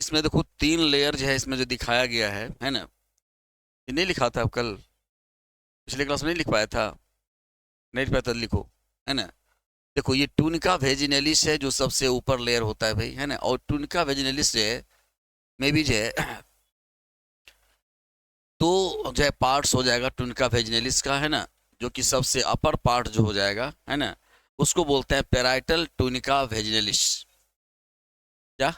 इसमें देखो 3 लेयर जो है इसमें जो दिखाया गया है ना, ये नहीं लिखा था कल, पिछले क्लास में नहीं लिख पाया था, नहीं लिख पाया था, लिखो, है ना। देखो ये टूनिका वेजिनेलिस है जो सबसे ऊपर लेयर होता है भाई, है ना। और टूनिका वेजिनेलिस जो है में भी जो है तो जो है पार्ट्स हो जाएगा टूनिका वेजिनेलिस का, है ना। जो कि सबसे अपर पार्ट जो हो जाएगा, है ना, उसको बोलते हैं पेराइटल टूनिका वेजिनेलिस। क्या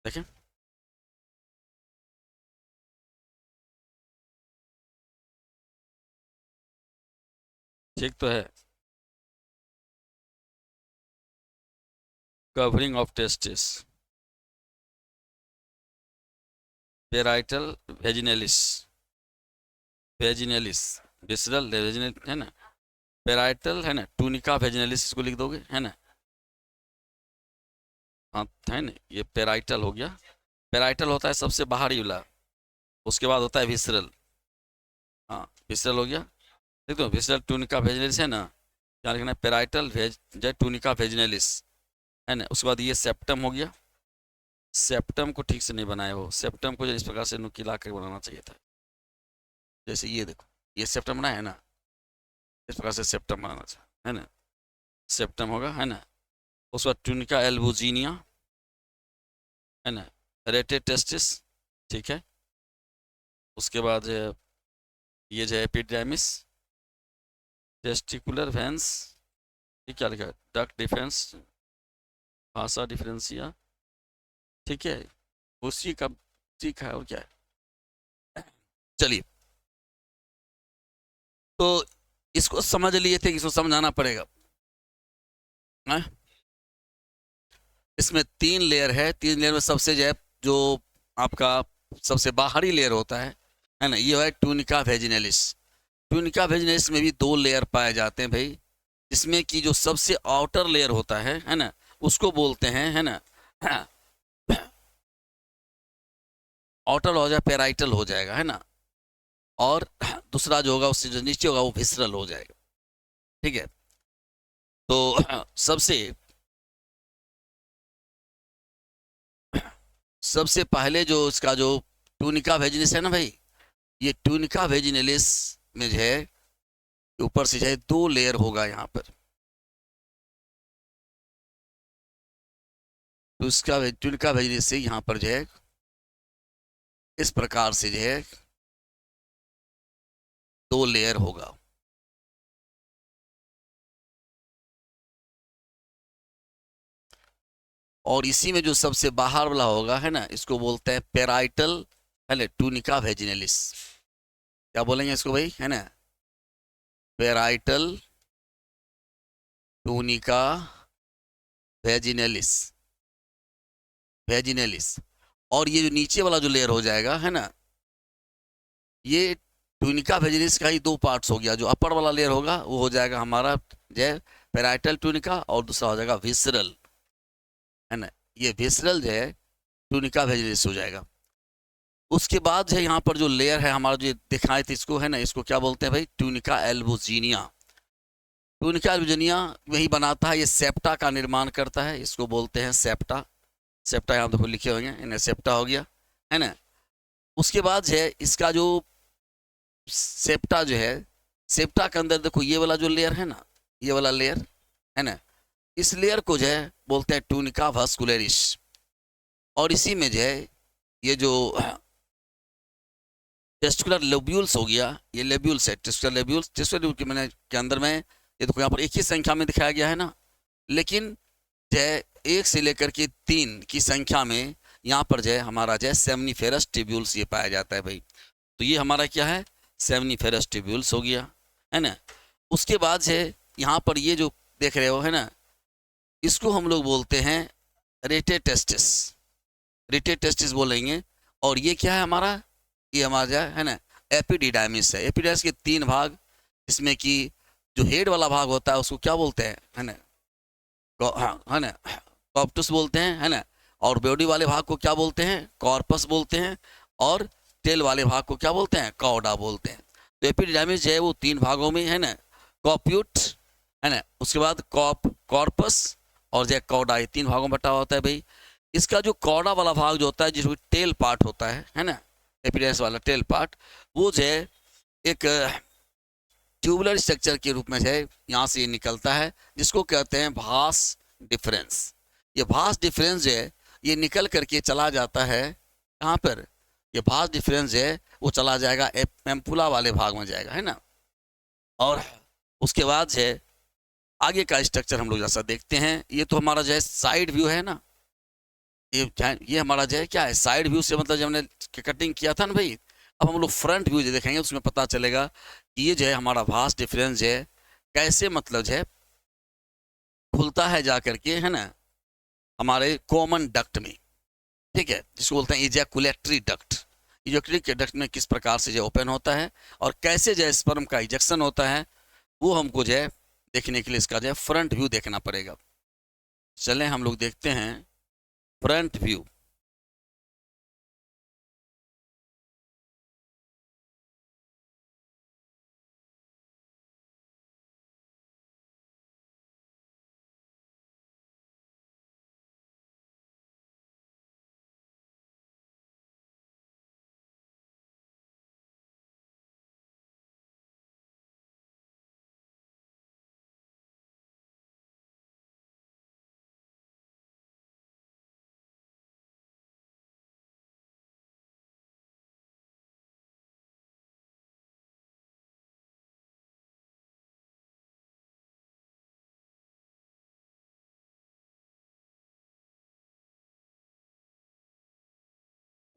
देखें, ठीक तो है। Covering of testis, parietal vaginalis, vaginalis, visceral vaginal, है ना। पेराइटल, है ना, टूनिका वेजिनेलिस इसको लिख दोगे, है ना। हाँ, है ना, ये पेराइटल हो गया। पेराइटल होता है सबसे बाहरी वाला, उसके बाद होता है विसरल। हाँ, विसरल हो गया। देख दो, विसरल टूनिका वेजिनेलिस है ना, यहाँ लिखना है पेराइटल वेज जो टूनिका वेजिनेलिस, है ना। उसके बाद ये सेप्टम हो गया। सेप्टम को ठीक से नहीं बनाया हो, सेप्टम को जो इस प्रकार से नुकीला कर बनाना चाहिए था। जैसे ये देखो, ये सेप्टम बनाया है ना, इस प्रकार से सेप्टम बनाना चाहिए, है ना। सेप्टम होगा, है ना। उसके बाद टूनिका एल्बुजिनिया, है ना। रेटे टेस्टिस, ठीक है। उसके बाद ये जो है एपिडर्मिस, टेस्टिकुलर वेंस, ये क्या लिखा है, डक डिफेंस, भाषा डिफरेंसिया, ठीक है। उसी का ठीक है, और क्या है। चलिए, तो इसको समझ लिए थे, इसको समझाना पड़ेगा, है? इसमें 3 लेयर है, 3 लेयर में सबसे जो है जो आपका सबसे बाहरी लेयर होता है ना, ये है टूनिका वेजिनेलिस। टूनिका वेजिनेलिस में भी 2 लेयर पाए जाते हैं भाई, जिसमें कि जो सबसे आउटर लेयर होता है ना, उसको बोलते हैं, है ना, आउटर हो जाए पेराइटल हो जाएगा, है ना। और दूसरा जो होगा उससे जो नीचे होगा वो विसरल हो जाएगा, ठीक है। तो सबसे सबसे पहले जो इसका जो टूनिका वेजिनिस है ना भाई, ये टूनिका वेजिनेलिस में जो है ऊपर से जो है 2 लेयर होगा यहाँ पर। तो इसका टूनिका वेजिनेलिस से यहाँ पर जो है इस प्रकार से जो है 2 लेयर होगा। और इसी में जो सबसे बाहर वाला होगा, है ना, इसको बोलते हैं पेराइटल, है ना, टूनिका वेजिनेलिस। क्या बोलेंगे इसको भाई, है ना, पेराइटल टूनिका वेजिनेलिस, वेजिनेलिस। और ये जो नीचे वाला जो लेयर हो जाएगा, है ना, ये टूनिका वेजिनिस का ही 2 पार्ट्स हो गया। जो अपर वाला लेयर होगा वो हो जाएगा हमारा जो पेराइटल टूनिका, और दूसरा हो जाएगा विसरल, है ना। ये विसरल जो है टूनिका वेजिनिस हो जाएगा। उसके बाद जो है यहाँ पर जो लेयर है हमारा जो दिखाए थे इसको, है ना, इसको क्या बोलते हैं भाई, टूनिका एल्बुजिनिया। टूनिका एल्बुजिनिया वही बनाता है, ये सेप्टा का निर्माण करता है, इसको बोलते हैं सेप्टा। सेप्टा यहाँ देखो लिखे हुए हैं, सेप्टा हो गया, है ना। उसके बाद जो है इसका जो सेप्टा जो है, सेप्टा के अंदर देखो ये वाला जो लेयर है ना, ये वाला लेयर, है ना, इस लेयर को जो है बोलते हैं टूनिका वास्कुलरिस। और इसी में जो है ये जो टेस्टिकुलर लोब्यूल्स हो गया, ये लेब्यूल्स है, टेस्टिकुलर लेब्यूल्स, टेस्टिकुलर के मैंने के अंदर में ये देखो यहाँ पर एक ही संख्या में दिखाया गया है ना, लेकिन जो है 1 से लेकर के 3 की संख्या में यहाँ पर जो है हमारा जो है सेमनीफेरस ट्यूब्यूल्स ये पाया जाता है भाई। तो ये हमारा क्या है, सेमनीफेरस ट्यूब्यूल्स हो गया, है ना। उसके बाद से यहाँ पर ये जो देख रहे हो, है ना, इसको हम लोग बोलते हैं रेटेटेस्टिस, रेटेटेस्टिस बोलेंगे। और ये क्या है हमारा, ये हमारा है ना एपिडिडाइमिस है। एपिडिडाइमिस के 3 भाग, इसमें कि जो हेड वाला भाग होता है उसको क्या बोलते हैं, है ना, हाँ, है ना, कॉप्टस बोलते हैं, है ना। और बॉडी वाले भाग को क्या बोलते हैं, कॉर्पस बोलते हैं। और टेल वाले भाग को क्या बोलते हैं, कॉडा बोलते हैं। तो एपिडिडाइमिस जो है वो 3 भागों में, है ना, कॉप्यूट, है ना, उसके बाद कॉर्पस और जो कॉडा, ये 3 भागों में बटा होता है भाई। इसका जो कौड़ा वाला भाग जो होता है, जिसको टेल पार्ट होता है ना, एपिडेंस वाला टेल पार्ट, वो जो है एक ट्यूबुलर स्ट्रक्चर के रूप में जो है यहाँ से ये निकलता है, जिसको कहते हैं भास डिफरेंस। ये भास डिफरेंस जो है ये निकल करके चला जाता है कहाँ पर, ये भास डिफरेंस जो है वो चला जाएगा एम्पुला वाले भाग में जाएगा, है ना। और उसके बाद जो है आगे का स्ट्रक्चर हम लोग जैसा देखते हैं, ये तो हमारा जो है साइड व्यू है ना, ये हमारा जो है क्या है, साइड व्यू से मतलब जब हमने कटिंग किया था ना भाई, अब हम लोग फ्रंट व्यू जो देखेंगे उसमें पता चलेगा कि ये जो है हमारा भास डिफरेंस जो है कैसे मतलब जो है खुलता है जा करके, है ना, हमारे कॉमन डक्ट में, ठीक है, जिसको बोलते हैं इजैकुलेटरी डक्ट। इजैकुलेटरी डक्ट में किस प्रकार से जो ओपन होता है और कैसे जो है स्पर्म का इजेक्शन होता है, वो हमको जो है देखने के लिए इसका जो है फ्रंट व्यू देखना पड़ेगा। चलें हम लोग देखते हैं front view.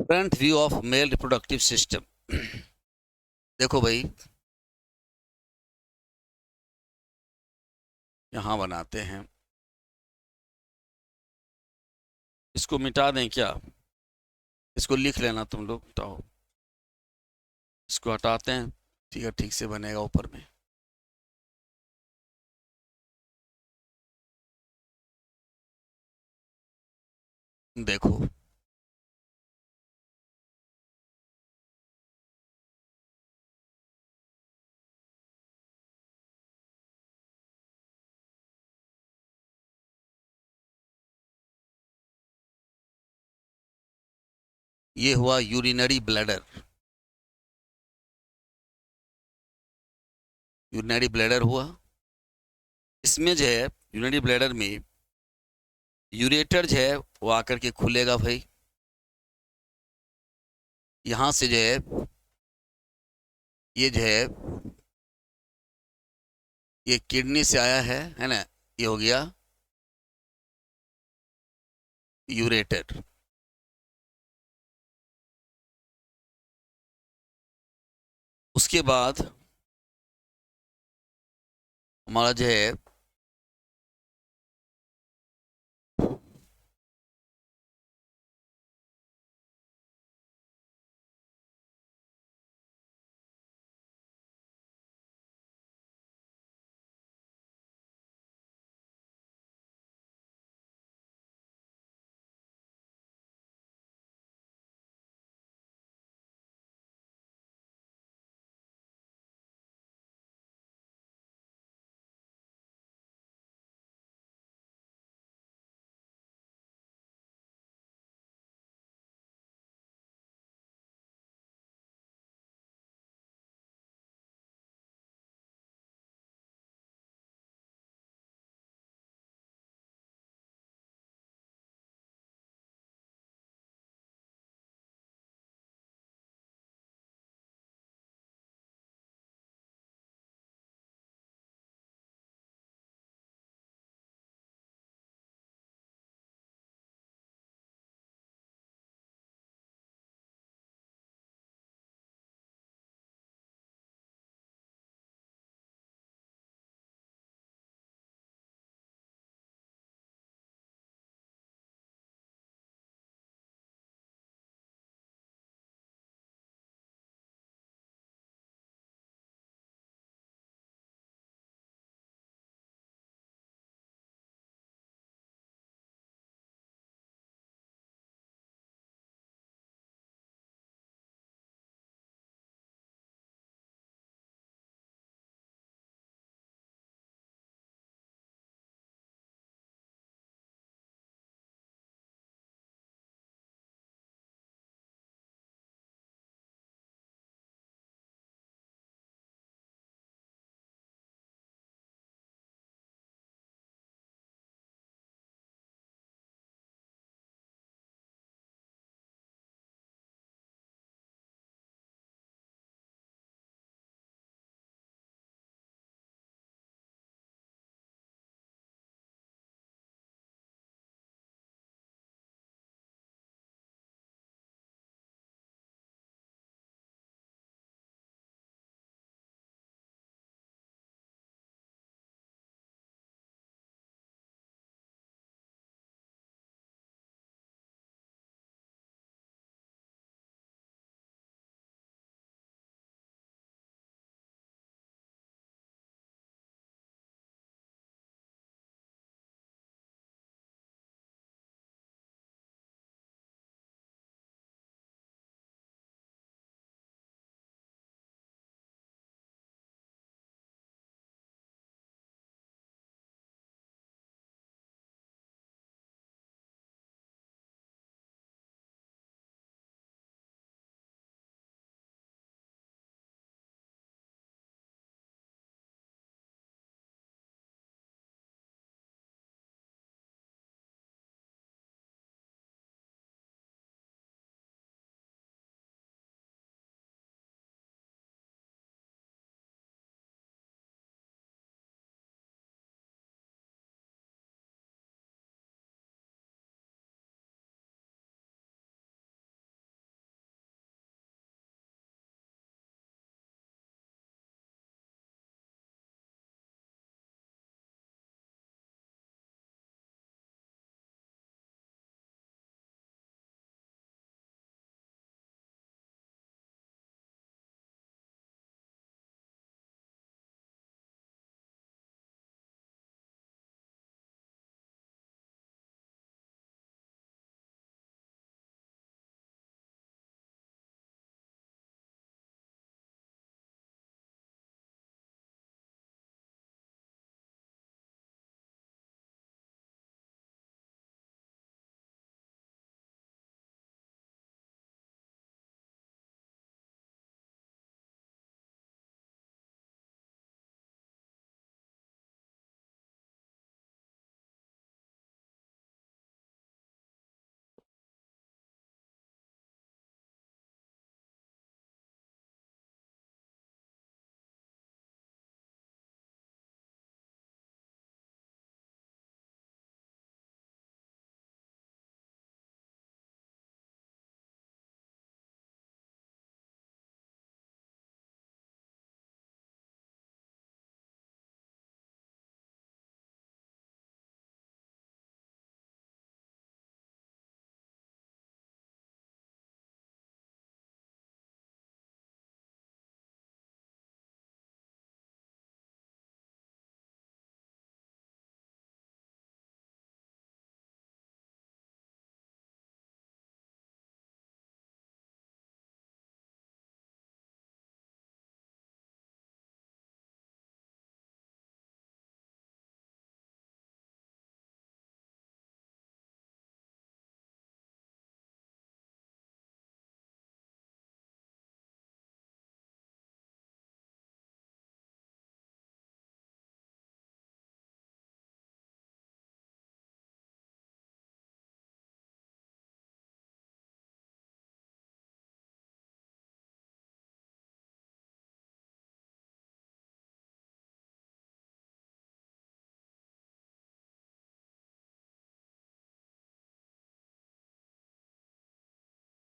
Front view of male reproductive system. देखो भाई, यहाँ बनाते हैं, इसको मिटा दें क्या, इसको लिख लेना तुम लोग, हटाओ, इसको हटाते हैं, ठीक है, ठीक से बनेगा ऊपर में। देखो ये हुआ यूरिनरी ब्लैडर, यूरिनरी ब्लैडर हुआ। इसमें जो है यूरिनरी ब्लैडर में यूरेटर जो है वो आकर के खुलेगा भाई, यहाँ से जो है ये जो है ये किडनी से आया है ना, ये हो गया यूरेटर। उसके बाद हमारा जो है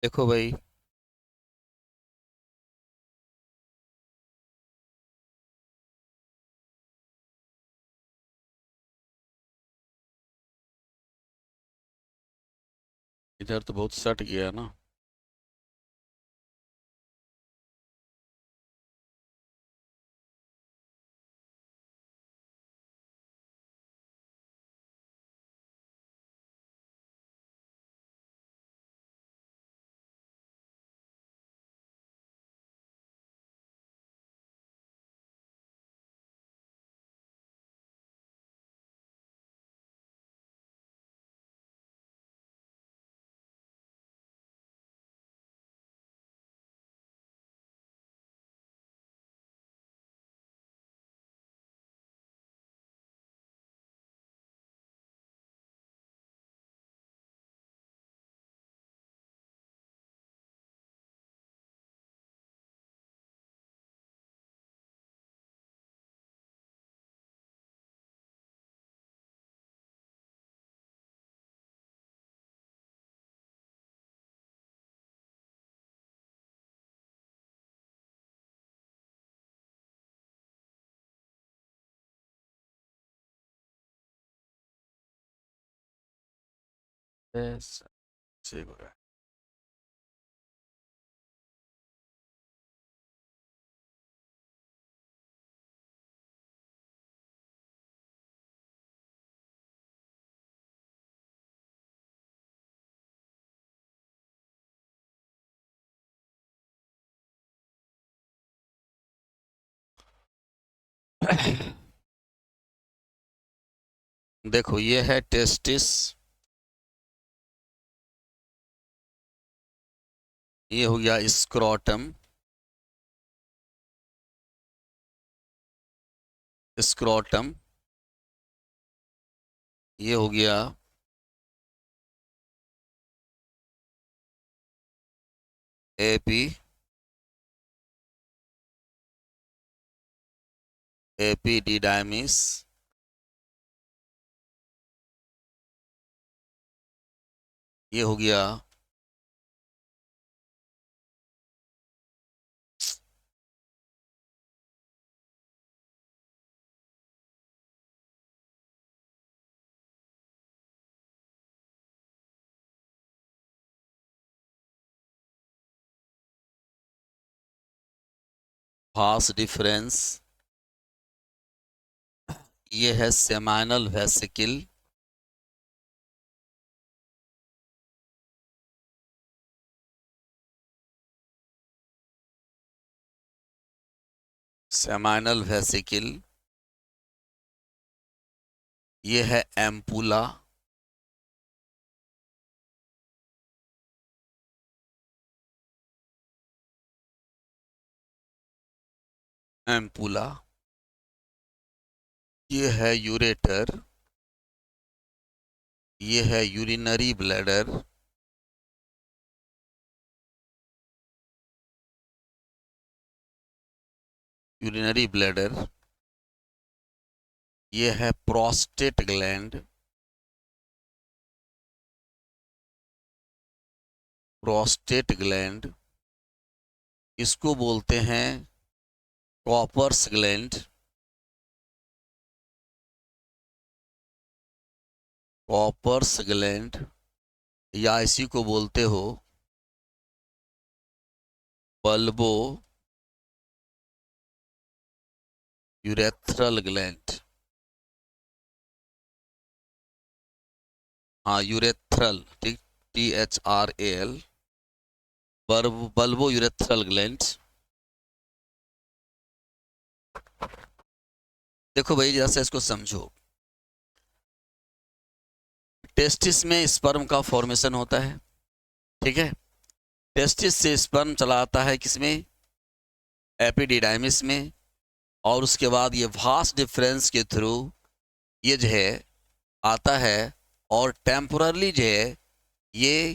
देखो भाई, इधर तो बहुत सट गया ना। ऐसा ठीक हो गया। देखो ये है टेस्टिस, ये हो गया स्क्रोटम, स्क्रोटम, ये हो गया एपी, एपिडिडाइमिस, ये हो गया भास डिफरेंस, ये है सेमाइनल वेसिकल, सेमाइनल वेसिकल, ये है एम्पुला, एम्पुला, ये है यूरेटर, ये है यूरिनरी ब्लैडर, यूरिनरी ब्लैडर, ये है प्रोस्टेट ग्लैंड, प्रोस्टेट ग्लैंड, इसको बोलते हैं कॉपर्स ग्लैंड, कॉपर्स ग्लैंड, या इसी को बोलते हो बल्बो यूरेथ्रल ग्लैंड। हाँ यूरेथ्रल, ठीक, THRAL, बल्बो यूरेथ्रल ग्लैंड। देखो भाई जरा से इसको समझो, टेस्टिस में स्पर्म का फॉर्मेशन होता है, ठीक है, टेस्टिस से स्पर्म चला आता है किसमें, एपिडिडाइमिस में, और उसके बाद ये वास्ट डिफरेंस के थ्रू ये जो है आता है, और टेम्पोरली जो है ये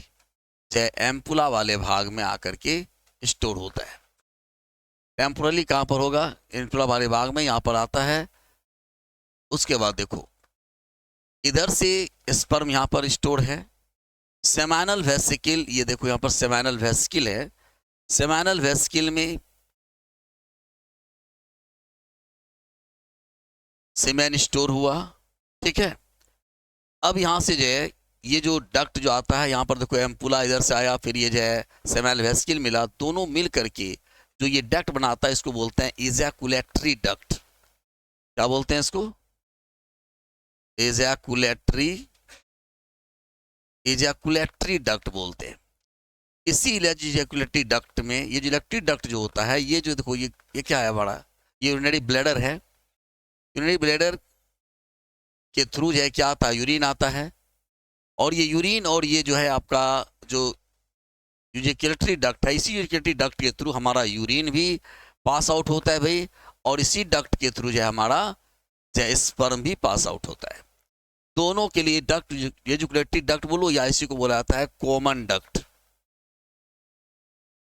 जो है एम्पुला वाले भाग में आकर के स्टोर होता है। टेम्पोरली कहाँ पर होगा, एम्पुला वाले भाग में, यहाँ पर आता है। उसके बाद देखो इधर से स्पर्म यहाँ पर स्टोर है, सेमानल वेसिकल, ये देखो यहाँ पर सेमानल वेसिकल है। सेमानल वेसिकल में सीमेन स्टोर हुआ, ठीक है। अब यहाँ से जो है ये जो डक्ट जो आता है, यहाँ पर देखो एम्पुला इधर से आया, फिर ये जो है सेमानल वेसिकल मिला, दोनों मिल करके जो ये डक्ट बनाता है इसको बोलते हैं इजैकुलेटरी डक्ट। क्या बोलते हैं इसको? इजैकुलेटरी, इजैकुलेटरी डक्ट बोलते हैं। इसी इजैकुलेटरी डक्ट में ये जो इलेक्ट्रिक डक्ट जो होता है, ये जो देखो ये क्या है बड़ा, ये यूरिनरी ब्लैडर है। यूरिनरी ब्लैडर के थ्रू जो है क्या आता है, यूरिन आता है। और ये यूरिन और ये जो है आपका जो यूरिकुलेटरी डक्ट है, इसी यूरिकुलेटरी डक्ट के थ्रू हमारा यूरिन भी पास आउट होता है भाई। और इसी डक्ट के थ्रू जो है हमारा जो है स्पर्म भी पास आउट होता है। दोनों के लिए डक्ट, यूरिकुलेटरी डक्ट बोलो या इसी को बोला जाता है कॉमन डक्ट।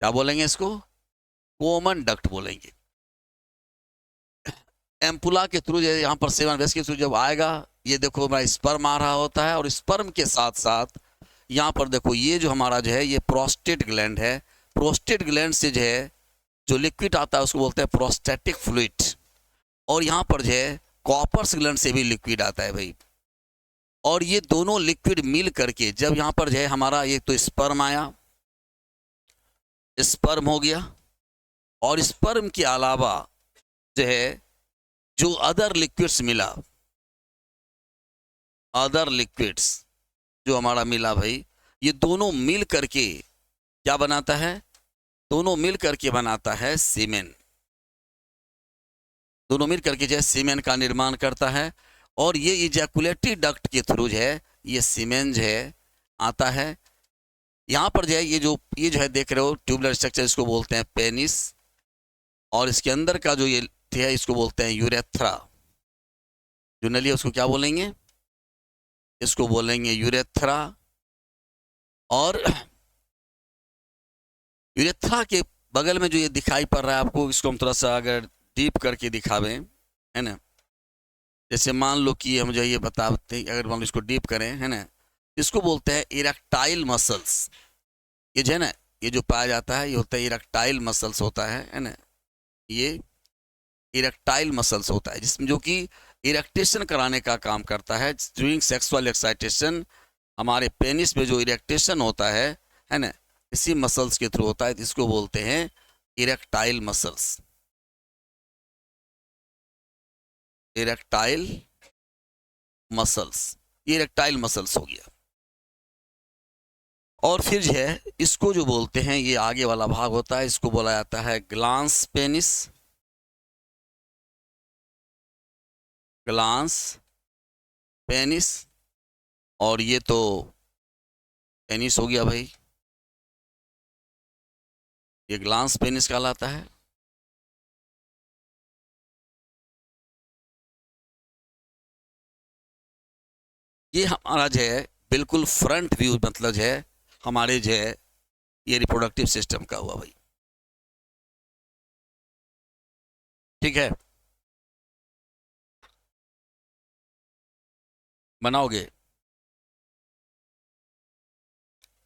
क्या बोलेंगे इसको? कॉमन डक्ट बोलेंगे। एम्पुला के थ्रू जो यहाँ पर सेवन वेस के थ्रू जब आएगा, ये देखो हमारा स्पर्म आ रहा होता है, और स्पर्म के साथ साथ यहाँ पर देखो ये जो हमारा जो है ये प्रोस्टेट ग्लैंड है। प्रोस्टेट ग्लैंड से जो है जो लिक्विड आता है उसको बोलते हैं प्रोस्टेटिक फ्लूइड। और यहाँ पर जो है कॉपर्स ग्लैंड से भी लिक्विड आता है भाई। और ये दोनों लिक्विड मिल करके जब यहाँ पर जो है हमारा ये तो स्पर्म आया, स्पर्म हो गया, और स्पर्म के अलावा जो है जो अदर लिक्विड्स मिला, अदर लिक्विड्स जो हमारा मिला भाई, ये दोनों मिल करके क्या बनाता है? दोनों मिल करके बनाता है सीमेन। दोनों मिल करके जो है सीमेन का निर्माण करता है। और ये इजैकुलेटरी डक्ट के थ्रू जो है ये सीमेन जो है आता है। यहाँ पर जो है ये जो है देख रहे हो ट्यूबुलर स्ट्रक्चर, इसको बोलते हैं पेनिस। और इसके अंदर का जो ये है इसको बोलते हैं यूरेथ्रा। जो नली है उसको क्या बोलेंगे? इसको बोलेंगे यूरेथ्रा। और यूरेथ्रा के बगल में जो ये दिखाई पड़ रहा है आपको, इसको हम थोड़ा सा अगर डीप करके दिखावें, है ना, जैसे मान लो कि हम जो ये बताते हैं, अगर मान लो इसको डीप करें, है ना, इसको बोलते हैं इरेक्टाइल मसल्स। ये जो है ना, ये जो पाया जाता है ये होता है इरेक्टाइल मसल्स होता है ना। ये इरेक्टाइल मसल्स होता है जिसमें जो कि इरेक्टेशन कराने का काम करता है। ड्यूरिंग सेक्सुअल एक्साइटेशन हमारे पेनिस में जो इरेक्टेशन होता है ना, इसी मसल्स के थ्रू होता है। इसको बोलते हैं इरेक्टाइल मसल्स। इरेक्टाइल मसल्स, ये इरेक्टाइल मसल्स हो गया। और फिर जो है इसको जो बोलते हैं ये आगे वाला भाग होता है, इसको बोला जाता है ग्लांस पेनिस। Glans penis. और ये तो पेनिस हो गया भाई, ये ग्लांस पेनिस कहलाता है। ये हमारा जो है बिल्कुल फ्रंट व्यू, मतलब जो है हमारे जो है ये रिप्रोडक्टिव सिस्टम का हुआ भाई। ठीक है, बनाओगे?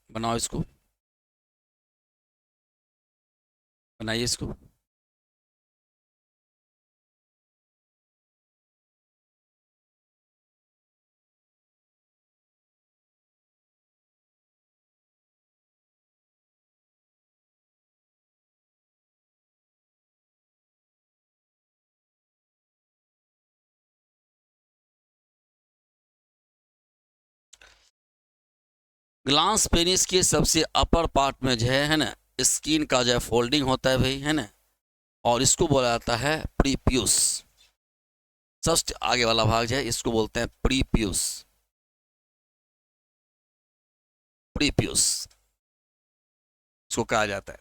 बनाओ इसको, बनाइए इसको। ग्लांस पेनिस के सबसे अपर पार्ट में जो है ना, स्किन का जो है फोल्डिंग होता है भाई, है ना। और इसको बोला जाता है प्रीप्यूस। जस्ट आगे वाला भाग जो है इसको बोलते हैं प्रीप्यूस। प्रीप्यूस इसको कहा जाता है।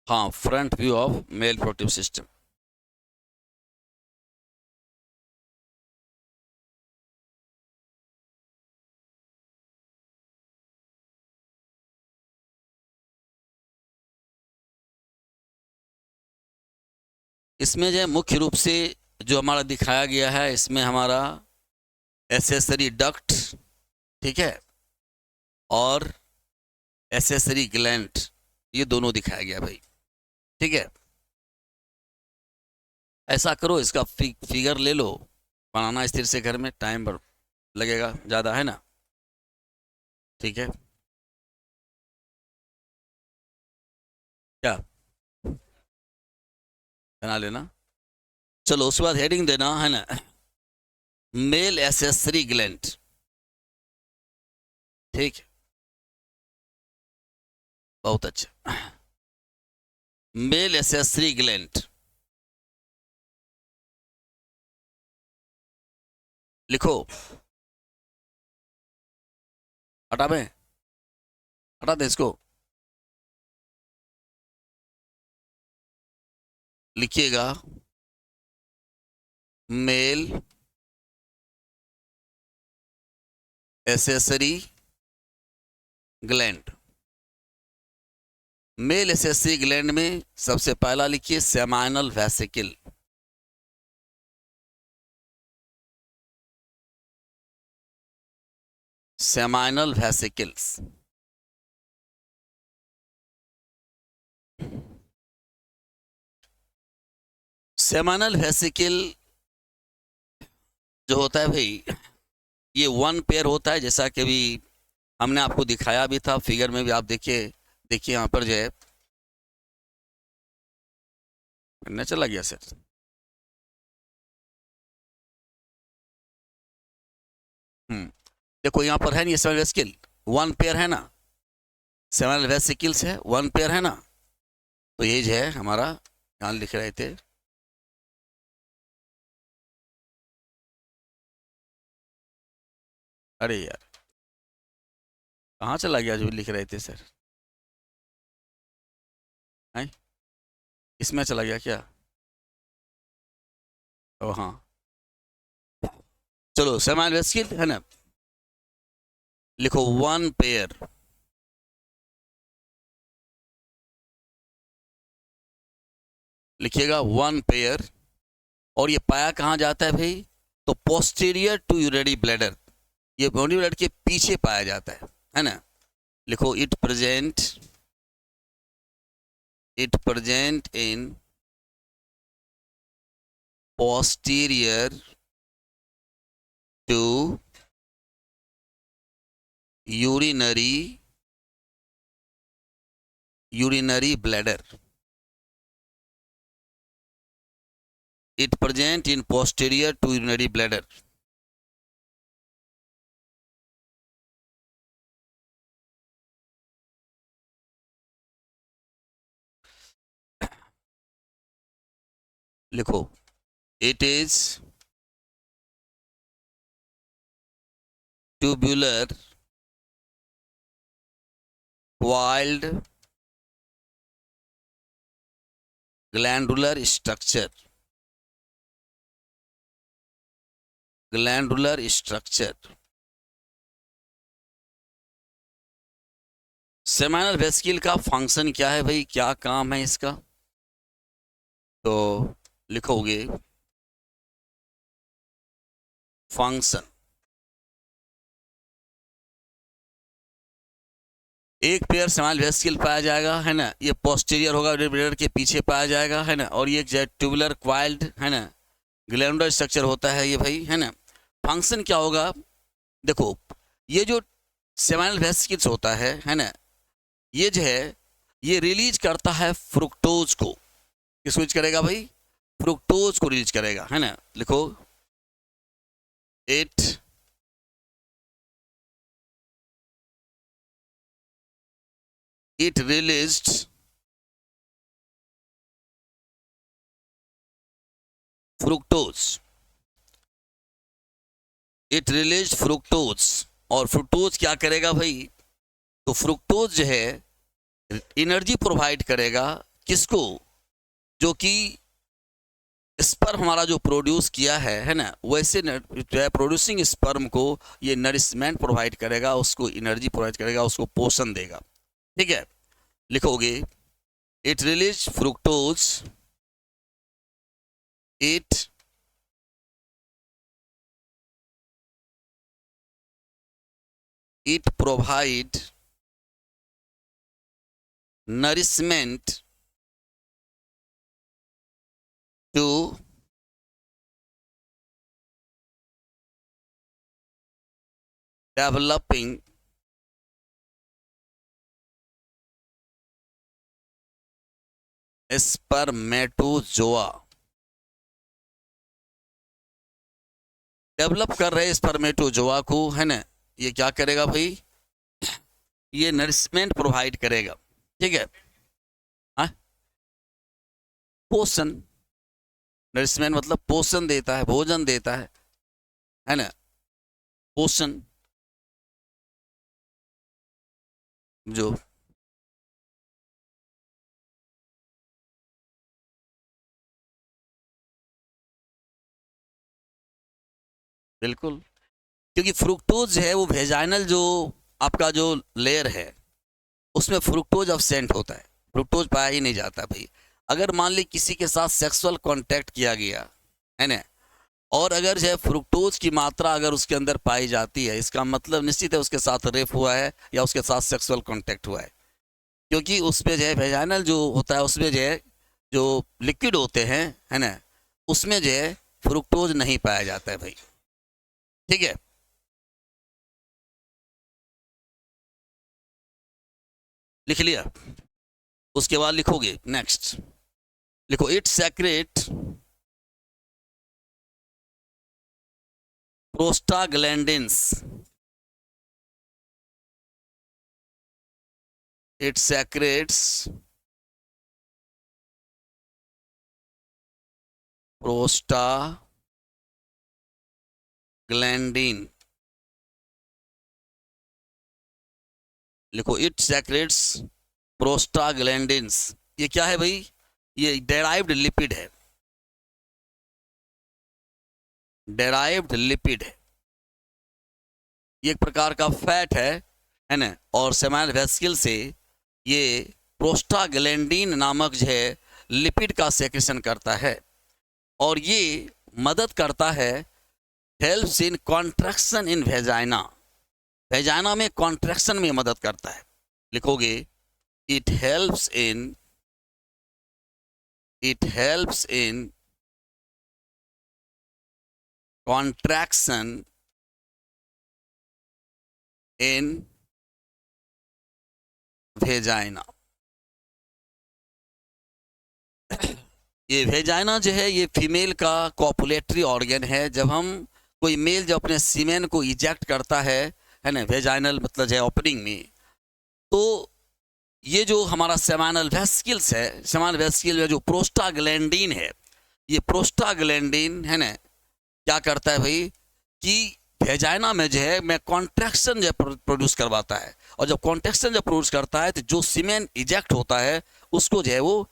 हाँ, front view of male reproductive system. इसमें जो है मुख्य रूप से जो हमारा दिखाया गया है, इसमें हमारा एसेसरी डक्ट, ठीक है, और एसेसरी ग्लैंड, ये दोनों दिखाया गया भाई, ठीक है। ऐसा करो, इसका फिगर ले लो, बनाना स्थिर से घर में, टाइम लगेगा ज़्यादा, है ना, ठीक है। क्या बना लेना, चलो उसके बाद हेडिंग देना, है ना, मेल एसेसरी ग्लैंड, ठीक है, बहुत अच्छा। मेल एसेसरी ग्लैंड लिखो, हटा में, हटा दे इसको, लिखिएगा male accessory gland. Male accessory gland में सबसे पहला लिखिए seminal vesicle, seminal vesicles, seminal vesicle जो होता है भाई, ये वन पेयर होता है, जैसा कि भी हमने आपको दिखाया भी था, फिगर में भी आप देखिए, देखिए यहाँ पर जो है, न चला गया सर, देखो यहाँ पर है नहीं सेमाइनल वेसिकल, वन पेयर है ना, सेमाइनल वेसिकल्स है, वन पेयर है ना, तो ये जो है हमारा यहाँ लिख रहे थे, अरे यार कहाँ चला गया जो लिख रहे थे सर, है इसमें चला गया क्या, ओ हाँ, चलो सेमाइनल वेसिकल है ना, लिखो वन पेयर, लिखिएगा वन पेयर, और ये पाया कहाँ जाता है भाई, तो पोस्टीरियर टू यूरिनरी ब्लैडर, ये यूरिनरी ब्लैडर के पीछे पाया जाता है ना, लिखो it present in posterior to urinary bladder, it present in posterior to urinary bladder, लिखो it is tubular coiled glandular structure, glandular structure, seminal vesicle का फंक्शन क्या है भाई, क्या काम है इसका, तो लिखोगे फंक्शन, एक पेयर सेमाइनल वेसिकल पाया जाएगा, है ना, ये पोस्टीरियर होगा, ब्लैडर के पीछे पाया जाएगा, है ना, और ये ट्यूबुलर क्वाइल्ड, है ना, ग्लैंडुलर स्ट्रक्चर होता है ये भाई, है ना। फंक्शन क्या होगा, देखो ये जो सेमाइनल वेसिकल्स होता है ना, ये जो है ये रिलीज करता है फ्रुक्टोज को, किसको रिलीज करेगा भाई, फ्रुक्टोज को रिलीज करेगा, है ना, लिखो it released fructose, it released fructose, और फ्रुक्टोज क्या करेगा भाई, तो फ्रुक्टोज जो है एनर्जी प्रोवाइड करेगा, किसको, जो कि स्पर्म हमारा जो प्रोड्यूस किया है ना, वैसे जो है प्रोड्यूसिंग स्पर्म को ये नरिशमेंट प्रोवाइड करेगा, उसको एनर्जी प्रोवाइड करेगा, उसको पोषण देगा, ठीक है। लिखोगे it release fructose it provide nourishment to developing spermatozoa. Develop कर रहे स्पर्मेटोजोआ को, है ना, ये क्या करेगा भाई, ये नरिशमेंट प्रोवाइड करेगा। ठीक है, हाँ, पोषण, नरिशमेंट मतलब पोषण देता है, भोजन देता है ना, पोषण जो बिल्कुल, क्योंकि फ्रुक्टोज है वो वेजाइनल जो आपका जो लेयर है उसमें फ्रुक्टोज अब्सेंट होता है, फ्रुक्टोज पाया ही नहीं जाता भाई। अगर मान ली किसी के साथ सेक्सुअल कांटेक्ट किया गया है ना, और अगर जो है फ्रुक्टोज की मात्रा अगर उसके अंदर पाई जाती है, इसका मतलब निश्चित है उसके साथ रेप हुआ है या उसके साथ सेक्सुअल कांटेक्ट हुआ है, क्योंकि उसमें जो है वेजाइनल जो होता है उसमें जो है जो लिक्विड होते हैं, है ना, उसमें जो है फ्रुक्टोज नहीं पाया जाता है भाई। ठीक है, लिख लिया, उसके बाद लिखोगे नेक्स्ट, लिखो it secrete prostaglandins, it secretes prostaglandin, लिखो इट सेक्रेट्स प्रोस्टाग्लैंडिन्स। ये क्या है भाई, ये डेराइव्ड लिपिड है, डेराइव्ड लिपिड है, ये एक प्रकार का फैट है ना, और सेमाइनल वेसिकल से ये प्रोस्टाग्लैंडिन नामक जो है लिपिड का सेक्रेशन करता है, और ये मदद करता है, helps in contraction in vagina, vagina में कॉन्ट्रैक्शन में मदद करता है। लिखोगे it helps in contraction in vagina. ये वेजाइना जो है ये फीमेल का कॉपुलेटरी ऑर्गन है। जब हम कोई मेल जब अपने सीमेन को इजेक्ट करता है ना, वेजाइनल मतलब जो है ओपनिंग में, तो ये जो हमारा सेमाइनल वेसिकल्स है, सेमाइनल वेसिकल में जो प्रोस्टाग्लैंडिन है, ये प्रोस्टाग्लैंडिन है ना क्या करता है भाई कि वेजाइना में जो है मैं कॉन्ट्रैक्शन जो प्रोड्यूस करवाता है, और जब कॉन्ट्रैक्शन जब प्रोड्यूस करता है तो जो सीमेन इजेक्ट होता है उसको जो है वो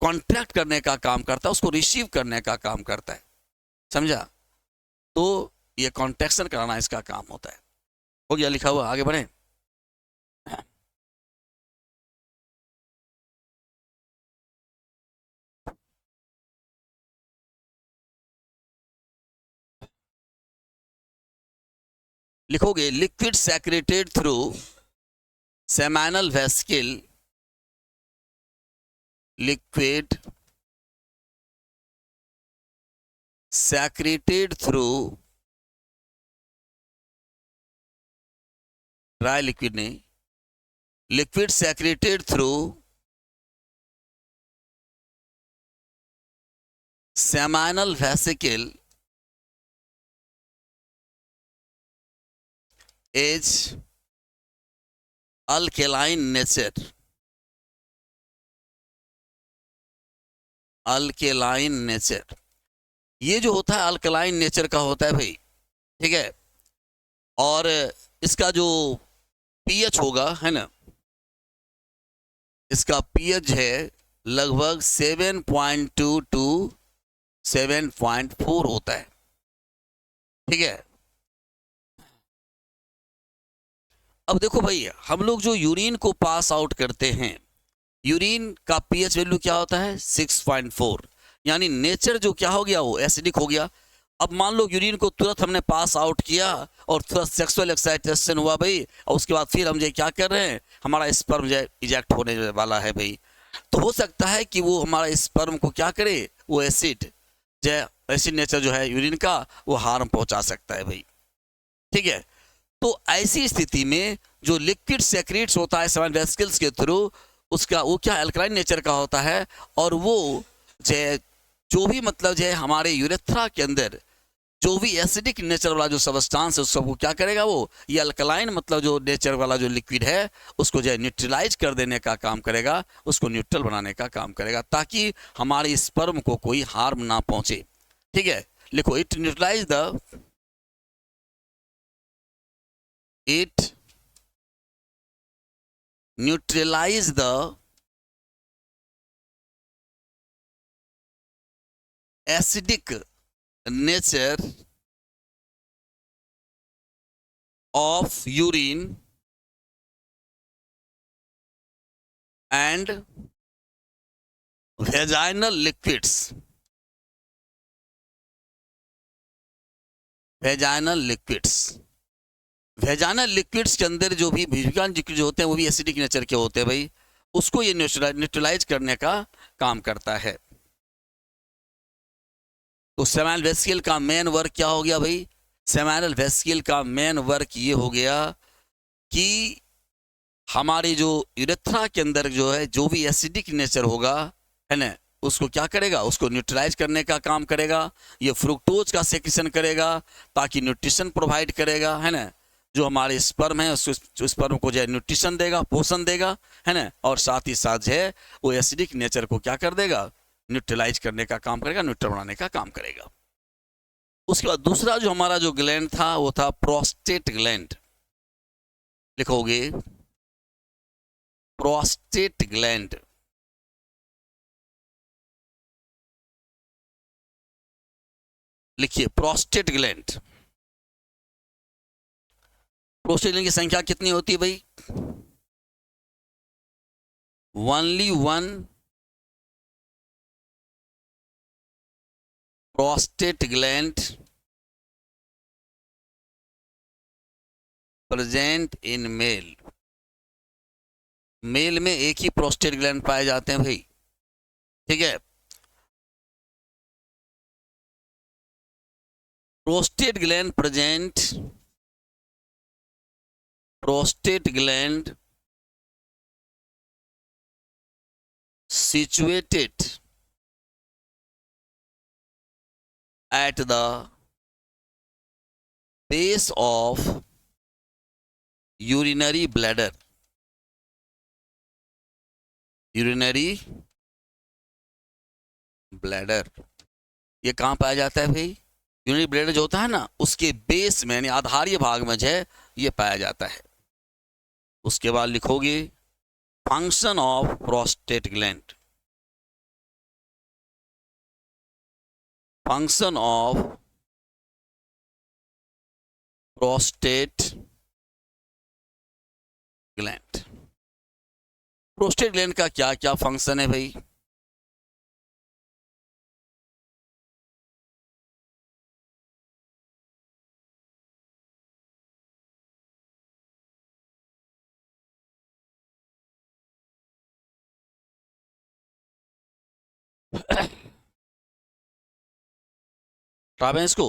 कॉन्ट्रैक्ट करने का काम करता है, उसको रिसीव करने का काम करता है, समझा। तो ये कॉन्ट्रैक्शन कराना इसका काम होता है। हो गया लिखा हुआ, आगे बढ़े। लिखोगे liquid secreted through seminal vesicle, liquid secreted through dry liquid नहीं, liquid secreted through seminal vesicle is alkaline nature, alkaline nature. ये जो होता है अल्कलाइन नेचर का होता है भाई, ठीक है, और इसका जो पीएच होगा है ना, इसका पीएच है लगभग 7.2 टू 7.4 होता है, ठीक है। अब देखो भाई, हम लोग जो यूरिन को पास आउट करते हैं, यूरिन का पीएच वैल्यू क्या होता है 6.4, यानी नेचर जो क्या हो गया, वो एसिडिक हो गया। अब मान लो यूरिन को तुरंत हमने पास आउट किया और तुरंत सेक्सुअल एक्साइटेशन हुआ भाई, और उसके बाद फिर हम जो क्या कर रहे हैं, हमारा स्पर्म जो इजेक्ट होने वाला है भाई, तो हो सकता है कि वो हमारा स्पर्म को क्या करे, वो एसिड जो एसिड नेचर जो है यूरिन का, वो हार्म पहुंचा सकता है भाई। ठीक है, तो ऐसी स्थिति में जो लिक्विड सेक्रेट्स होता है सेवन वेसिकल्स के थ्रू, उसका वो क्या अल्कलाइन नेचर का होता है, और वो जो भी मतलब जो है हमारे यूरेथ्रा के अंदर जो भी एसिडिक नेचर वाला जो सबस्टांस है उसको क्या करेगा, वो ये अल्कलाइन मतलब जो नेचर वाला जो लिक्विड है उसको जो है न्यूट्रलाइज कर देने का काम करेगा, उसको न्यूट्रल बनाने का काम करेगा, ताकि हमारे स्पर्म को कोई हार्म ना पहुंचे। ठीक है, लिखो, it neutralize the acidic nature of urine and vaginal liquids, vaginal liquids, vaginal liquids के अंदर जो भी वेजिकल लिक्विड होते हैं वो भी एसिडिक नेचर के होते हैं भाई, उसको ये न्यूट्रलाइज करने का काम करता है। तो सेमिनल वेसिकल का मेन वर्क क्या हो गया भाई, सेमिनल वेसिकल का मेन वर्क ये हो गया कि हमारे जो यूरेथ्रा के अंदर जो है जो भी एसिडिक नेचर होगा, है ना, उसको क्या करेगा, उसको न्यूट्रलाइज करने का काम करेगा। ये फ्रुक्टोज का सेक्रेशन करेगा ताकि न्यूट्रिशन प्रोवाइड करेगा, है ना, जो हमारे स्पर्म है उसको, स्पर्म को जो है न्यूट्रिशन देगा, पोषण देगा, है ना, और साथ ही साथ जो है वो एसिडिक नेचर को क्या कर देगा, न्यूट्रलाइज करने का काम करेगा, न्यूट्रल बनाने का काम करेगा। उसके बाद दूसरा जो हमारा जो ग्लैंड था वो था प्रोस्टेट ग्लैंड। लिखोगे प्रोस्टेट ग्लैंड, लिखिए प्रोस्टेट ग्लैंड। प्रोस्टेट ग्लैंड की संख्या कितनी होती है भाई, only one prostate gland present in male. Male में एक ही प्रोस्टेट ग्लैंड पाए जाते हैं भाई। ठीक है, prostate gland situated at the base of urinary bladder, urinary bladder। ये कहाँ पाया जाता है भाई, यूरिनरी ब्लैडर जो होता है ना उसके बेस में यानी आधारीय भाग में जो है ये पाया जाता है। उसके बाद लिखोगे function of prostate gland, function of prostate gland. Prostate gland का क्या क्या फंक्शन है भाई, इसको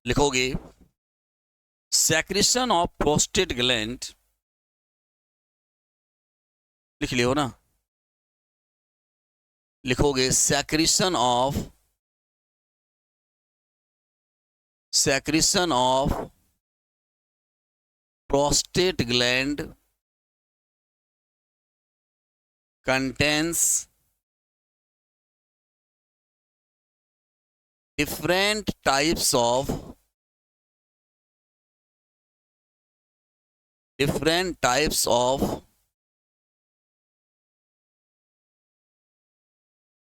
लिखोगे सेक्रेशन ऑफ प्रोस्टेट ग्लैंड, लिख लियो ना, लिखोगे secretion of prostate gland contains different types of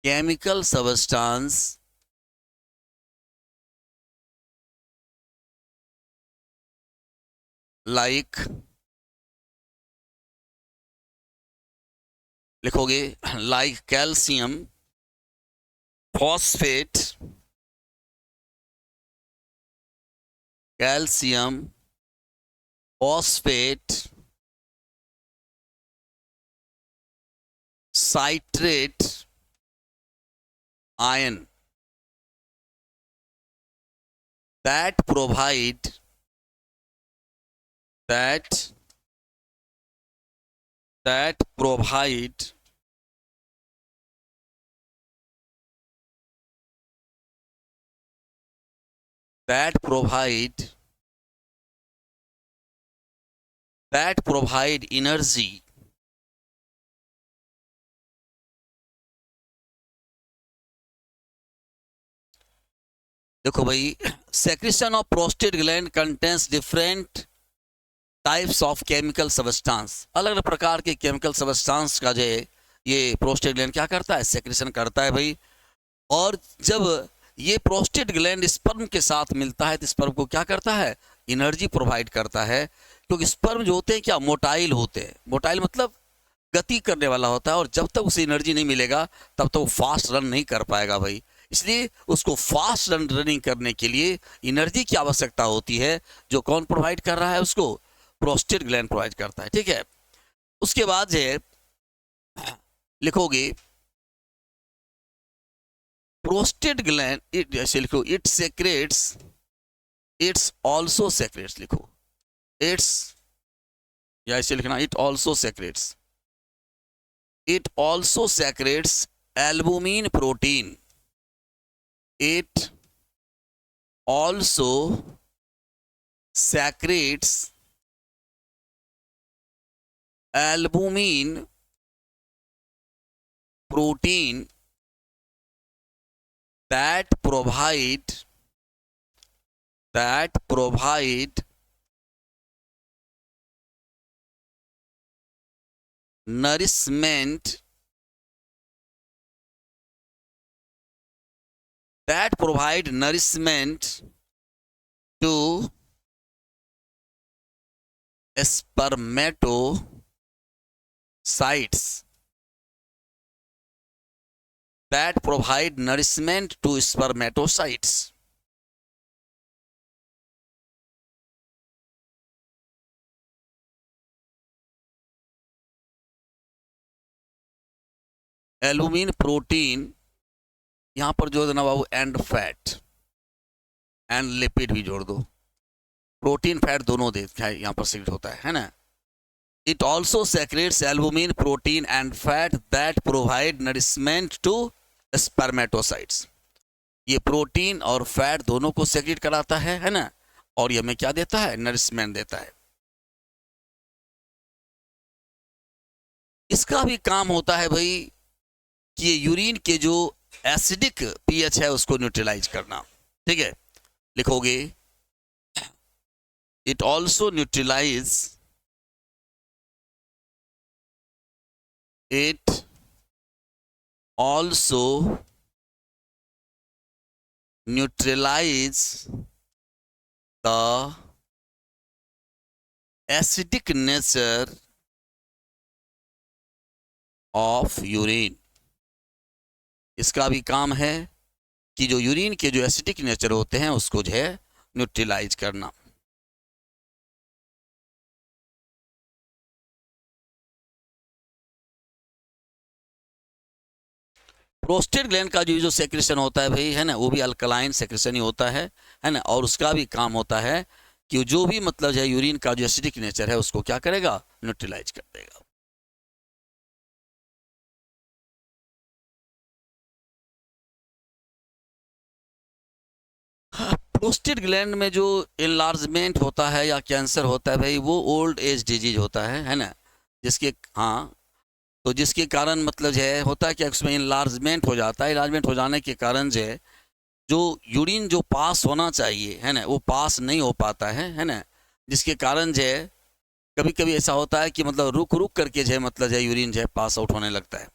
chemical substance like लिखोगे like calcium phosphate, calcium phosphate, citrate, iron that provide that that provide that provide that provide energy देखो भाई, secretion of prostate gland contains different types of chemical substance, अलग अलग प्रकार के chemical substance का जो है ये प्रोस्टेट ग्लैंड क्या करता है, सेक्रेशन करता है भाई। और जब ये प्रोस्टेट ग्लैंड स्पर्म के साथ मिलता है तो स्पर्म को क्या करता है, एनर्जी प्रोवाइड करता है। क्योंकि स्पर्म जो होते हैं क्या, मोटाइल होते हैं, मोटाइल मतलब गति करने वाला होता है, और जब तक उसे एनर्जी नहीं मिलेगा तब तक वो फास्ट रन नहीं कर पाएगा भाई। इसलिए उसको फास्ट रनिंग करने के लिए एनर्जी की आवश्यकता होती है, जो कौन प्रोवाइड कर रहा है, उसको प्रोस्टेट ग्लैंड प्रोवाइड करता है, ठीक है। उसके बाद है लिखोगे प्रोस्टेट ग्लैंड, इट ऐसे लिखो, it secrets, it's also secrets, लिखो इट्स, या ऐसे लिखना it also secrets, it also secretes albumin protein, it also secretes albumin protein that provide nourishment, that provide nourishment to spermatocytes, that provide nourishment to spermatocytes. Albumin protein, यहां पर जोड़ देना बाबू and fat, and lipid भी जोड़ दो, protein fat दोनों दे यहां पर सिलेक्ट होता है ना। It also secretes albumin protein and fat that provide nourishment to spermatocytes, ये प्रोटीन और फैट दोनों को सेक्रेट कराता है ना, और ये हमें क्या देता है, नरिशमेंट देता है। इसका भी काम होता है भाई कि ये यूरिन के जो एसिडिक पीएच है उसको न्यूट्रलाइज करना, ठीक है। लिखोगे it also neutralize, it also neutralize the acidic nature of urine, इसका भी काम है कि जो यूरिन के जो एसिडिक नेचर होते हैं उसको जो है न्यूट्रलाइज करना। प्रोस्टेट ग्लैंड का जो सेक्रेशन होता है भाई है ना, वो भी अल्कलाइन सेक्रेशन ही होता है ना, और उसका भी काम होता है कि जो भी मतलब है यूरिन का जो एसिडिक नेचर है उसको क्या करेगा, न्यूट्रलाइज कर देगा। प्रोस्टेट ग्लैंड में जो इनलार्जमेंट होता है या कैंसर होता है भाई, वो ओल्ड एज डिजीज होता है ना, जिसके हाँ, तो जिसके कारण मतलब जो है होता है कि उसमें इनलार्जमेंट हो जाता है, इनलार्जमेंट हो जाने के कारण जो है जो यूरिन जो पास होना चाहिए है ना वो पास नहीं हो पाता है ना, जिसके कारण जो है कभी कभी ऐसा होता है कि मतलब रुक रुक करके जो है मतलब जो है यूरिन जो है पास आउट होने लगता है।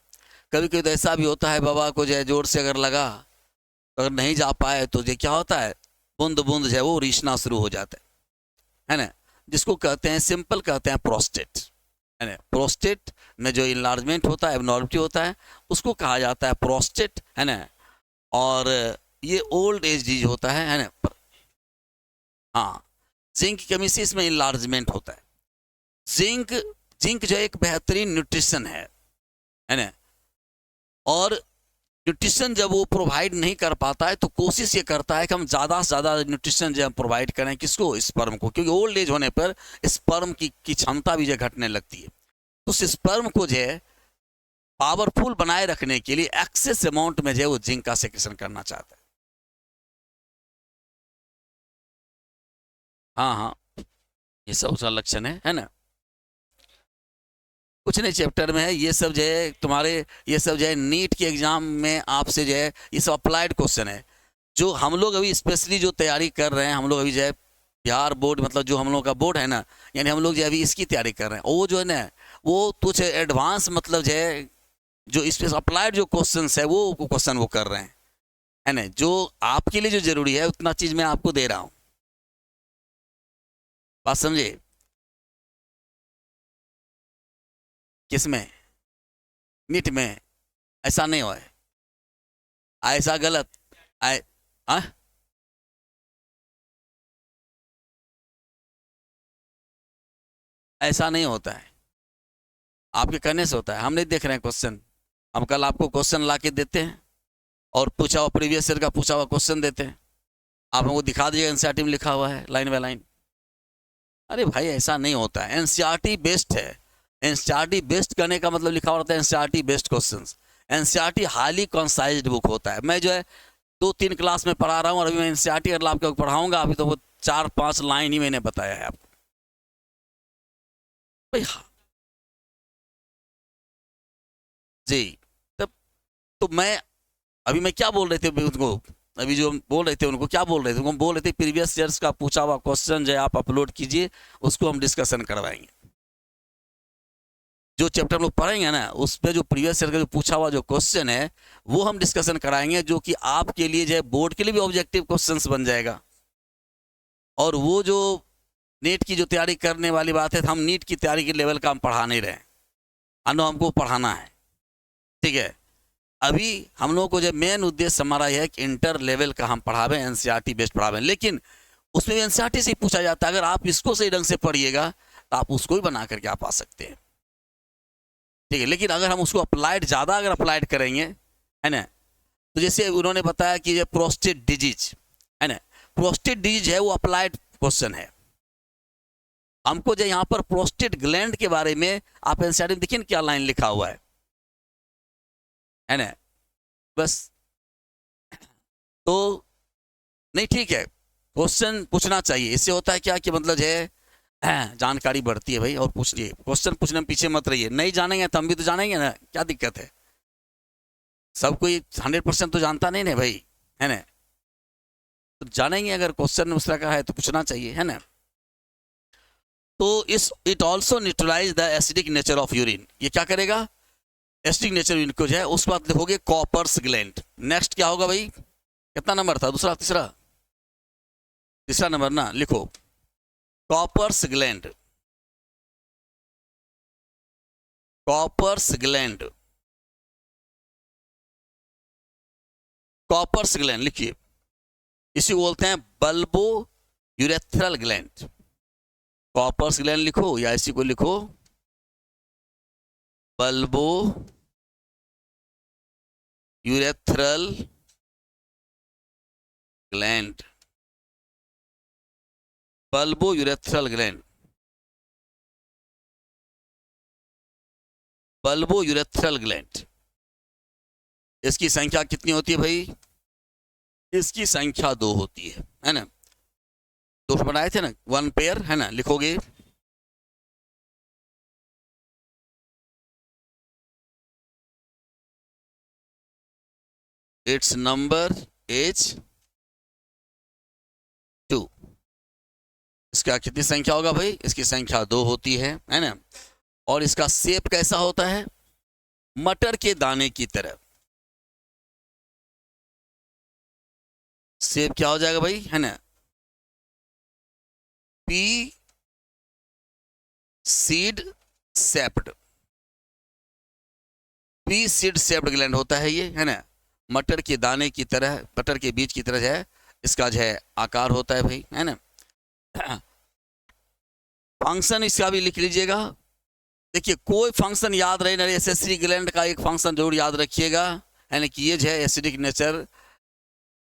कभी कभी तो ऐसा भी होता है बाबा को जो है जोर से अगर लगा, अगर नहीं जा पाए तो ये क्या होता है, बूंद बूंद जो है वो रिसना शुरू हो जाता है ना, जिसको कहते हैं सिंपल कहते हैं प्रोस्टेट, है ना। प्रोस्टेट में जो इनलार्जमेंट होता है, एबनॉर्मलिटी होता है, उसको कहा जाता है प्रोस्टेट, है ना। और ये ओल्ड एज डिजीज होता है ना। हाँ, जिंक की कमी से इसमें इनलार्जमेंट होता है। जिंक जिंक जो एक बेहतरीन न्यूट्रिशन है ना। और न्यूट्रिशन जब वो प्रोवाइड नहीं कर पाता है तो कोशिश ये करता है कि हम ज़्यादा से ज़्यादा न्यूट्रिशन जो प्रोवाइड करें, किसको, स्पर्म को, क्योंकि ओल्ड एज होने पर स्पर्म की क्षमता भी जो घटने लगती है। तो उस स्पर्म को जो है पावरफुल बनाए रखने के लिए एक्सेस अमाउंट में जो है वो जिंक का सेक्रेशन करना चाहता है। हाँ हाँ, ये सब उसका लक्षण है ना। कुछ नहीं चैप्टर में है ये सब जो है तुम्हारे, ये सब जो है नीट के एग्जाम में आपसे जो है ये सब अप्लाइड क्वेश्चन है। जो हम लोग अभी स्पेशली जो तैयारी कर रहे हैं, हम लोग अभी जो है बिहार बोर्ड, मतलब जो हम लोग का बोर्ड है ना, यानी हम लोग जो अभी इसकी तैयारी कर रहे हैं, वो जो है ना वो कुछ एडवांस मतलब जो है जो इस पे अप्लाइड जो क्वेश्चन है वो क्वेश्चन वो कर रहे हैं, है ना। जो आपके लिए जो जरूरी है उतना चीज मैं आपको दे रहा हूँ। बात समझे? किसमें? नीट में ऐसा नहीं हुआ है, ऐसा गलत। आ, आ? ऐसा नहीं होता है, आपके कहने से होता है। हम नहीं देख रहे हैं क्वेश्चन, हम कल आपको क्वेश्चन ला के देते हैं और पूछा हुआ प्रीवियस ईयर का पूछा हुआ क्वेश्चन देते हैं, आप हमको दिखा दीजिएगा एनसीईआरटी में लिखा हुआ है लाइन बाय लाइन। अरे भाई ऐसा नहीं होता है, एनसीईआरटी बेस्ड है। एनसीईआरटी बेस्ड करने का मतलब लिखा हुआ रहता है NCERT based questions. NCERT highly concised book होता है। मैं जो है 2-3 क्लास में पढ़ा रहा हूँ और अभी मैं एनसीईआरटी अगर आपको पढ़ाऊंगा, अभी तो वो 4-5 लाइन ही मैंने बताया है आपको भाई। जी, तब तो मैं अभी मैं क्या बोल रहे थे उनको, अभी जो हम बोल रहे थे उनको क्या बोल रहे थे, उनको हम बोल रहे थे प्रीवियस ईयर्स का पूछा हुआ क्वेश्चन जो है आप अपलोड कीजिए, उसको हम डिस्कशन करवाएंगे। जो चैप्टर हम लोग पढ़ेंगे ना उस पर जो प्रीवियस ईयर का जो पूछा हुआ जो क्वेश्चन है वो हम डिस्कशन कराएंगे, जो कि आपके लिए जो है बोर्ड के लिए भी ऑब्जेक्टिव क्वेश्चंस बन जाएगा। और वो जो नीट की जो तैयारी करने वाली बात है, तो हम नीट की तैयारी के लेवल का हम पढ़ा नहीं रहे, अनु हमको पढ़ाना है, ठीक है। अभी हम लोगों को जो मेन उद्देश्य हमारा यह है कि इंटर लेवल का हम पढ़ावें, एनसीईआरटी बेस्ड पढ़ावें, लेकिन उसमें भी एनसीईआरटी से ही पूछा जाता है। अगर आप इसको सही ढंग से पढ़िएगा तो आप उसको ही बना करके आप आ सकते हैं, ठीक है। लेकिन अगर हम उसको अप्लाइड ज़्यादा अगर अप्लाइड करेंगे, है ना, तो जैसे उन्होंने बताया कि ये प्रोस्टेट डिजीज है ना, प्रोस्टेट डिजीज है वो अप्लाइड क्वेश्चन है। हमको जो यहाँ पर प्रोस्टेट ग्लैंड के बारे में आप एनसीईआरटी में देखिए क्या लाइन लिखा हुआ है ना। बस तो नहीं, ठीक है, क्वेश्चन पूछना चाहिए, इससे होता है क्या कि मतलब जो है जानकारी बढ़ती है भाई। और पूछिए, क्वेश्चन पूछने में पीछे मत रहिए, नहीं जानेंगे तो हम भी तो जानेंगे ना, क्या दिक्कत है। सब कोई 100% तो जानता नहीं ना भाई, है ना। तो जानेंगे, अगर क्वेश्चन उस तरह का है तो पूछना चाहिए, है ना। तो इस it also neutralize the acidic nature of urine, ये क्या करेगा, एसिडिक नेचर यूरिन को जो है उस बात लिखोगे कॉपर्स ग्लैंड। नेक्स्ट क्या होगा भाई, कितना नंबर था, दूसरा तीसरा, तीसरा नंबर ना, लिखो Cowper's gland, Cowper's gland, Cowper's gland लिखिए। इसी को बोलते हैं bulbourethral gland. Cowper's gland लिखो या इसी को लिखो bulbourethral gland, bulbourethral gland, bulbourethral gland. इसकी संख्या कितनी होती है भाई, इसकी संख्या 2 होती है ना। 2 बनाए थे ना, 1 पेयर, है ना, लिखोगे इट्स नंबर एज 2। इसका कितनी संख्या होगा भाई, इसकी संख्या 2 होती है ना। और इसका शेप कैसा होता है, मटर के दाने की तरह। शेप क्या हो जाएगा भाई, है ना, P seed सेप्ड, P seed सेप्ड gland होता है ये, है ना। मटर के दाने की तरह, मटर के बीज की तरह जो है इसका जो है आकार होता है भाई, है ना। फंक्शन इसका भी लिख लीजिएगा। देखिए कोई फंक्शन याद रहे ना, एसेसरी ग्लैंड का एक फंक्शन जरूर याद रखिएगा, यानी कि ये जो है एसिडिक नेचर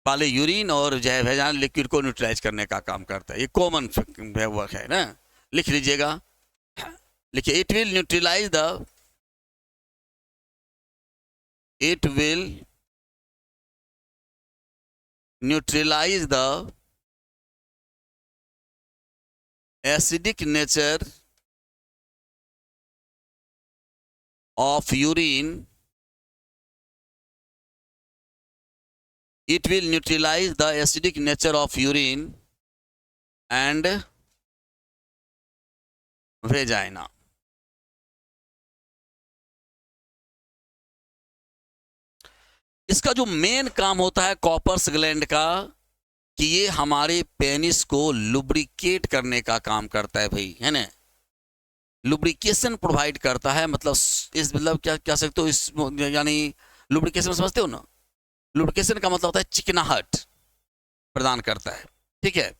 वाले यूरिन और जो है वेजाइनल लिक्विड को न्यूट्रलाइज करने का काम करता है, ये कॉमन वर्क है ना, लिख लीजिएगा। लिखिए it will neutralize the, it will neutralize the acidic nature of urine. It will neutralize the acidic nature of urine and vagina. इसका जो मेन काम होता है कॉपर्स ग्लैंड का, कि ये हमारे पेनिस को लुब्रिकेट करने का काम करता है भाई, है ना। लुब्रिकेशन प्रोवाइड करता है, मतलब इस मतलब क्या कह सकते हो इस, यानी लुब्रिकेशन समझते हो ना, लुब्रिकेशन का मतलब होता है चिकनाहट प्रदान करता है, ठीक है।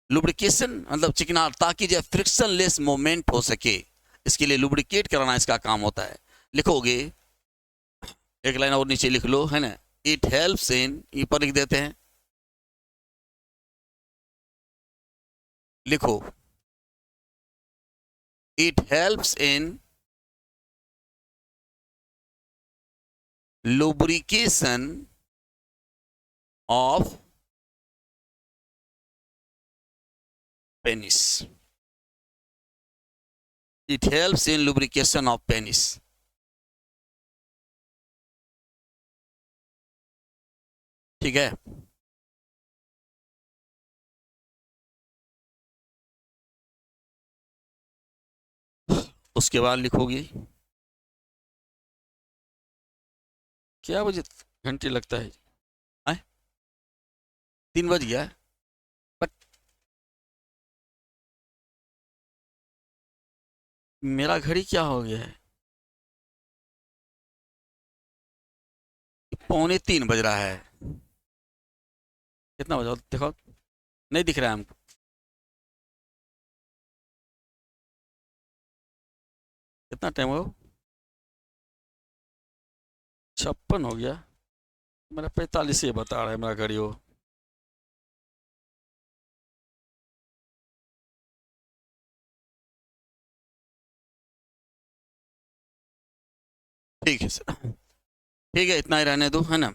लुब्रिकेशन मतलब चिकनाहट, ताकि जो फ्रिक्शन लेस मूवमेंट हो सके, इसके लिए लुब्रिकेट कराना इसका काम होता है। लिखोगे, एक लाइन और नीचे लिख लो, है ना। इट हेल्प्स इन, ऊपर लिख देते हैं, लिखो it helps in lubrication of penis. It helps in lubrication of penis. ठीक है। उसके बाद लिखोगी, क्या बजे घंटे लगता है? 3 बज गया, बट मेरा घड़ी क्या हो गया है, 2:45 बज रहा है। कितना बजा देखो, नहीं दिख रहा है हमको। कितना टाइम हो, 56 हो गया, मेरा 45 ही बता रहा है मेरा घड़ी हो। ठीक है सर, ठीक है, इतना ही रहने दो, है ना।